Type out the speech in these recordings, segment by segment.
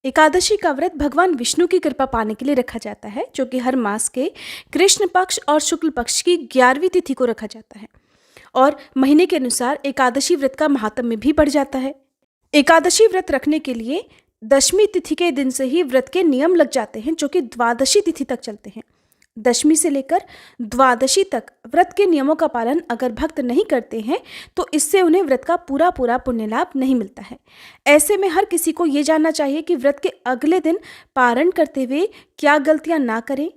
एकादशी का व्रत भगवान विष्णु की कृपा पाने के लिए रखा जाता है, जो कि हर मास के कृष्ण पक्ष और शुक्ल पक्ष की 11वीं तिथि को रखा जाता है। और महीने के अनुसार एकादशी व्रत का महात्म्य भी बढ़ जाता है। एकादशी व्रत रखने के लिए दशमी तिथि के दिन से ही व्रत के नियम लग जाते हैं, जो कि द्वादशी तिथि तक चलते हैं। दशमी से लेकर द्वादशी तक व्रत के नियमों का पालन अगर भक्त नहीं करते हैं तो इससे उन्हें व्रत का पूरा पुण्य लाभ नहीं मिलता है। ऐसे में हर किसी को ये जानना चाहिए कि व्रत के अगले दिन पारण करते हुए क्या गलतियां ना करें।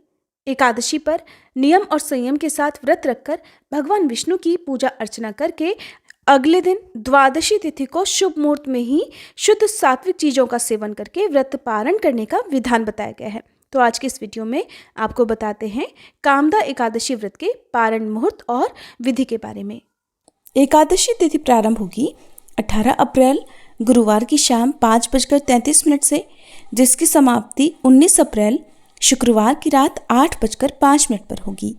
एकादशी पर नियम और संयम के साथ व्रत रखकर भगवान विष्णु की पूजा अर्चना करके अगले दिन द्वादशी तिथि को शुभ मुहूर्त में ही शुद्ध सात्विक चीजों का सेवन करके व्रत पारण करने का विधान बताया गया है। तो आज के इस वीडियो में आपको बताते हैं कामदा एकादशी व्रत के पारण मुहूर्त और विधि के बारे में। एकादशी तिथि प्रारंभ होगी 18 अप्रैल गुरुवार की शाम 5:33 से, जिसकी समाप्ति 19 अप्रैल शुक्रवार की रात 8:05 पर होगी।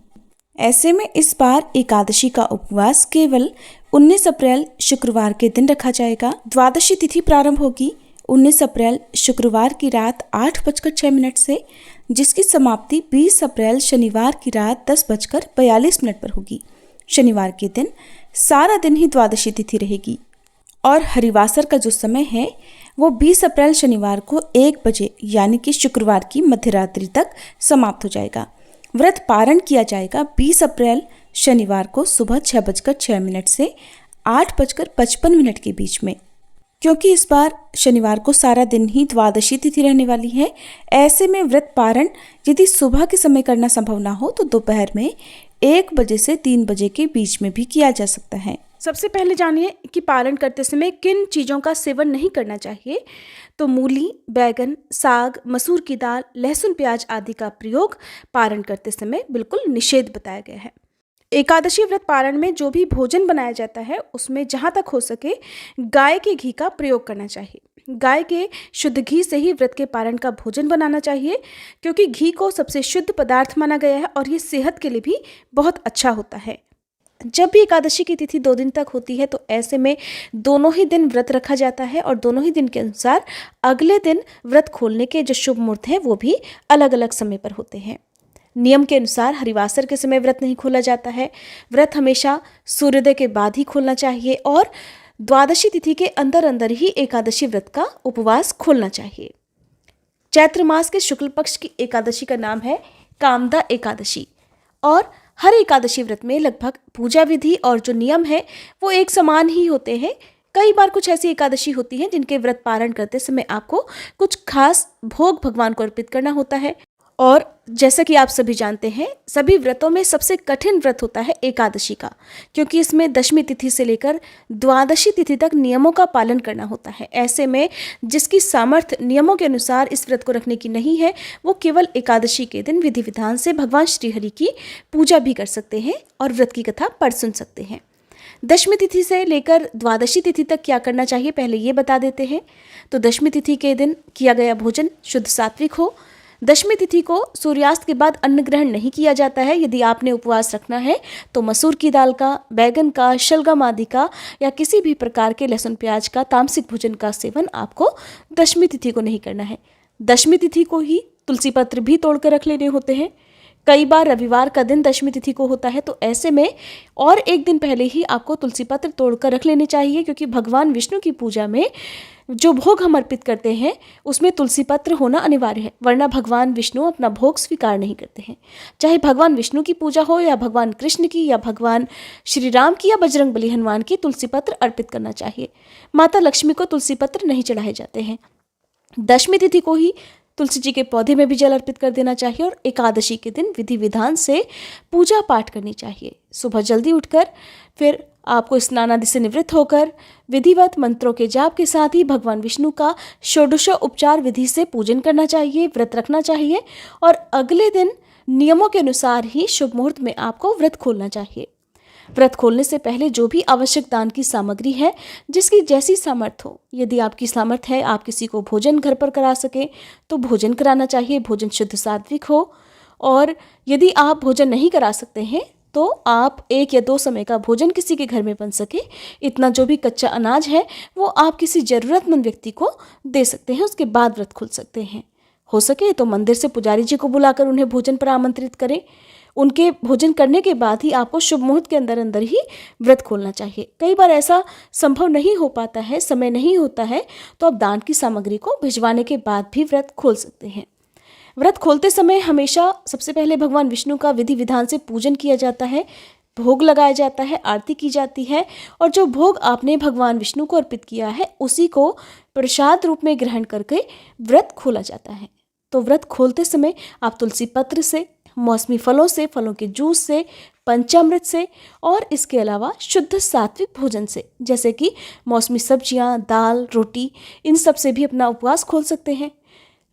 ऐसे में इस बार एकादशी का उपवास केवल 19 अप्रैल शुक्रवार के दिन रखा जाएगा। द्वादशी तिथि प्रारंभ होगी 19 अप्रैल शुक्रवार की रात 8:06 से, जिसकी समाप्ति 20 अप्रैल शनिवार की रात 10:42 पर होगी। शनिवार के दिन सारा दिन ही द्वादशी तिथि रहेगी और हरिवासर का जो समय है वो 20 अप्रैल शनिवार को 1 बजे यानी कि शुक्रवार की मध्यरात्रि तक समाप्त हो जाएगा। व्रत पारण किया जाएगा 20 अप्रैल शनिवार को सुबह 6:06 से 8:55 के बीच में। क्योंकि इस बार शनिवार को सारा दिन ही द्वादशी तिथि रहने वाली है, ऐसे में व्रत पारण यदि सुबह के समय करना संभव ना हो तो दोपहर में 1 बजे से 3 बजे के बीच में भी किया जा सकता है। सबसे पहले जानिए कि पारण करते समय किन चीज़ों का सेवन नहीं करना चाहिए। तो मूली, बैगन, साग, मसूर की दाल, लहसुन, प्याज आदि का प्रयोग पारण करते समय बिल्कुल निषेध बताया गया है। एकादशी व्रत पारण में जो भी भोजन बनाया जाता है उसमें जहाँ तक हो सके गाय के घी का प्रयोग करना चाहिए। गाय के शुद्ध घी से ही व्रत के पारण का भोजन बनाना चाहिए, क्योंकि घी को सबसे शुद्ध पदार्थ माना गया है और ये सेहत के लिए भी बहुत अच्छा होता है। जब भी एकादशी की तिथि 2 दिन तक होती है तो ऐसे में दोनों ही दिन व्रत रखा जाता है और दोनों ही दिन के अनुसार अगले दिन व्रत खोलने के जो शुभ मुहूर्त हैं वो भी अलग अलग समय पर होते हैं। नियम के अनुसार हरिवासर के समय व्रत नहीं खोला जाता है। व्रत हमेशा सूर्योदय के बाद ही खोलना चाहिए और द्वादशी तिथि के अंदर ही एकादशी व्रत का उपवास खोलना चाहिए। चैत्र मास के शुक्ल पक्ष की एकादशी का नाम है कामदा एकादशी और हर एकादशी व्रत में लगभग पूजा विधि और जो नियम है वो एक समान ही होते हैं। कई बार कुछ ऐसी एकादशी होती हैं जिनके व्रत पारण करते समय आपको कुछ खास भोग भगवान को अर्पित करना होता है। और जैसा कि आप सभी जानते हैं, सभी व्रतों में सबसे कठिन व्रत होता है एकादशी का, क्योंकि इसमें दशमी तिथि से लेकर द्वादशी तिथि तक नियमों का पालन करना होता है। ऐसे में जिसकी सामर्थ्य नियमों के अनुसार इस व्रत को रखने की नहीं है, वो केवल एकादशी के दिन विधि विधान से भगवान श्रीहरि की पूजा भी कर सकते हैं और व्रत की कथा पढ़ सुन सकते हैं। दशमी तिथि से लेकर द्वादशी तिथि तक क्या करना चाहिए पहले ये बता देते हैं। तो दशमी तिथि के दिन किया गया भोजन शुद्ध सात्विक हो। दशमी तिथि को सूर्यास्त के बाद अन्न ग्रहण नहीं किया जाता है। यदि आपने उपवास रखना है तो मसूर की दाल का, बैगन का, शलगम आदि का या किसी भी प्रकार के लहसुन प्याज का तामसिक भोजन का सेवन आपको दशमी तिथि को नहीं करना है। दशमी तिथि को ही तुलसी पत्र भी तोड़कर रख लेने होते हैं। कई बार रविवार का दिन दशमी तिथि को होता है, तो ऐसे में और एक दिन पहले ही आपको तुलसी पत्र तोड़कर रख लेने चाहिए, क्योंकि भगवान विष्णु की पूजा में जो भोग हम अर्पित करते हैं उसमें तुलसी पत्र होना अनिवार्य है, वरना भगवान विष्णु अपना भोग स्वीकार नहीं करते हैं। चाहे भगवान विष्णु की पूजा हो या भगवान कृष्ण की या भगवान श्री राम की या बजरंग बली हनुमान की, तुलसी पत्र अर्पित करना चाहिए। माता लक्ष्मी को तुलसी पत्र नहीं चढ़ाए जाते हैं। दशमी तिथि को ही तुलसी जी के पौधे में भी जल अर्पित कर देना चाहिए और एकादशी के दिन विधि विधान से पूजा पाठ करनी चाहिए। सुबह जल्दी उठकर फिर आपको स्नान आदि से निवृत्त होकर विधिवत मंत्रों के जाप के साथ ही भगवान विष्णु का षोडशोपचार विधि से पूजन करना चाहिए, व्रत रखना चाहिए और अगले दिन नियमों के अनुसार ही शुभ मुहूर्त में आपको व्रत खोलना चाहिए। व्रत खोलने से पहले जो भी आवश्यक दान की सामग्री है, जिसकी जैसी सामर्थ्य हो, यदि आपकी सामर्थ्य है आप किसी को भोजन घर पर करा सके तो भोजन कराना चाहिए। भोजन शुद्ध सात्विक हो, और यदि आप भोजन नहीं करा सकते हैं तो आप 1 या 2 समय का भोजन किसी के घर में बन सके, इतना जो भी कच्चा अनाज है वो आप किसी ज़रूरतमंद व्यक्ति को दे सकते हैं। उसके बाद व्रत खोल सकते हैं। हो सके तो मंदिर से पुजारी जी को बुलाकर उन्हें भोजन पर आमंत्रित करें। उनके भोजन करने के बाद ही आपको शुभ मुहूर्त के अंदर अंदर ही व्रत खोलना चाहिए। कई बार ऐसा संभव नहीं हो पाता है, समय नहीं होता है, तो आप दान की सामग्री को भिजवाने के बाद भी व्रत खोल सकते हैं। व्रत खोलते समय हमेशा सबसे पहले भगवान विष्णु का विधि विधान से पूजन किया जाता है, भोग लगाया जाता है, आरती की जाती है और जो भोग आपने भगवान विष्णु को अर्पित किया है उसी को प्रसाद रूप में ग्रहण करके व्रत खोला जाता है। तो व्रत खोलते समय आप तुलसी पत्र से, मौसमी फलों से, फलों के जूस से, पंचामृत से और इसके अलावा शुद्ध सात्विक भोजन से, जैसे कि मौसमी सब्जियां, दाल, रोटी, इन सब से भी अपना उपवास खोल सकते हैं।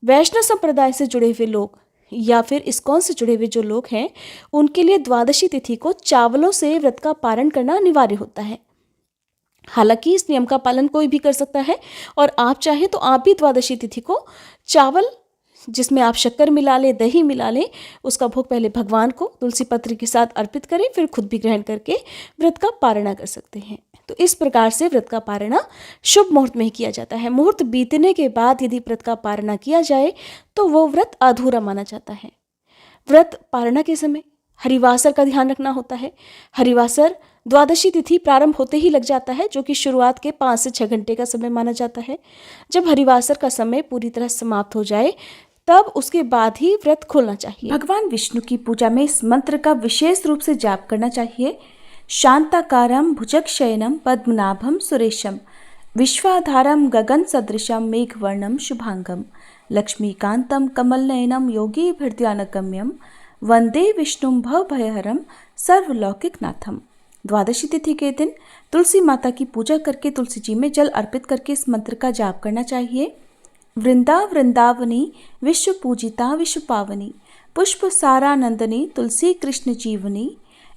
वैष्णव संप्रदाय से जुड़े हुए लोग या फिर इस्कॉन से जुड़े हुए जो लोग हैं, उनके लिए द्वादशी तिथि को चावलों से व्रत का पारण करना अनिवार्य होता है। हालांकि इस नियम का पालन कोई भी कर सकता है और आप चाहें तो आप भी द्वादशी तिथि को चावल जिसमें आप शक्कर मिला लें, दही मिला लें, उसका भोग पहले भगवान को तुलसी पत्र के साथ अर्पित करें, फिर खुद भी ग्रहण करके व्रत का पारणा कर सकते हैं। तो इस प्रकार से व्रत का पारणा शुभ मुहूर्त में ही किया जाता है। मुहूर्त बीतने के बाद यदि व्रत का पारणा किया जाए तो वो व्रत अधूरा माना जाता है। व्रत पारणा के समय हरिवासर का ध्यान रखना होता है। हरिवासर द्वादशी तिथि प्रारंभ होते ही लग जाता है, जो कि शुरुआत के 5 से 6 घंटे का समय माना जाता है। जब हरिवासर का समय पूरी तरह समाप्त हो जाए तब उसके बाद ही व्रत खोलना चाहिए। भगवान विष्णु की पूजा में इस मंत्र का विशेष रूप से जाप करना चाहिए। शांताकारं भुजगशयनं पद्मनाभं सुरेशं विश्वाधारं गगन सदृशं मेघवर्णं शुभांगं लक्ष्मीकांतं कमलनयनं योगीभिर्ध्यानगम्यं वंदे विष्णुं भवभयहरं सर्वलौकिकनाथम। द्वादशी तिथि के दिन तुलसी माता की पूजा करके तुलसी जी में जल अर्पित करके इस मंत्र का जाप करना चाहिए। वृंदावनी विश्व पूजिता विश्व पावनी पुष्प सारानंदनी तुलसी कृष्ण जीवनी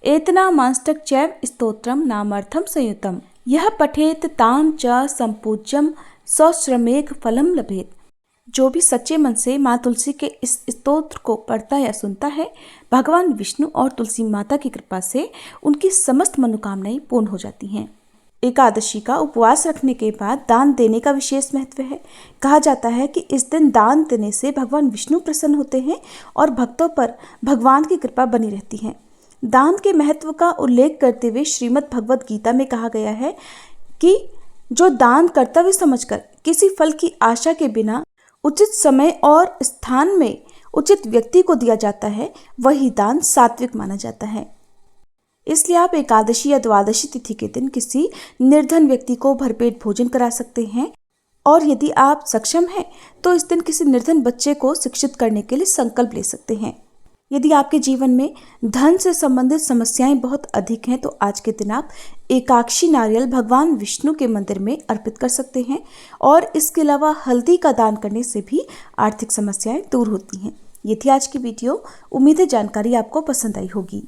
एतना मांस्तक चैव स्तोत्रम नामार्थम संयुतम यह पठेत ताम च संपूज्यम सौश्रमेघ फलम लभेत। जो भी सच्चे मन से माँ तुलसी के इस स्तोत्र को पढ़ता या सुनता है, भगवान विष्णु और तुलसी माता की कृपा से उनकी समस्त मनोकामनाएं पूर्ण हो जाती हैं। एकादशी का उपवास रखने के बाद दान देने का विशेष महत्व है। कहा जाता है कि इस दिन दान देने से भगवान विष्णु प्रसन्न होते हैं और भक्तों पर भगवान की कृपा बनी रहती है। दान के महत्व का उल्लेख करते हुए श्रीमद् भगवद गीता में कहा गया है कि जो दान कर्तव्य समझकर किसी फल की आशा के बिना उचित समय और स्थान में उचित व्यक्ति को दिया जाता है, वही दान सात्विक माना जाता है। इसलिए आप एकादशी या द्वादशी तिथि के दिन किसी निर्धन व्यक्ति को भरपेट भोजन करा सकते हैं और यदि आप सक्षम हैं तो इस दिन किसी निर्धन बच्चे को शिक्षित करने के लिए संकल्प ले सकते हैं। यदि आपके जीवन में धन से संबंधित समस्याएं बहुत अधिक हैं तो आज के दिन आप एकाक्षी नारियल भगवान विष्णु के मंदिर में अर्पित कर सकते हैं और इसके अलावा हल्दी का दान करने से भी आर्थिक समस्याएं दूर होती हैं। ये थी आज की वीडियो। उम्मीद है जानकारी आपको पसंद आई होगी।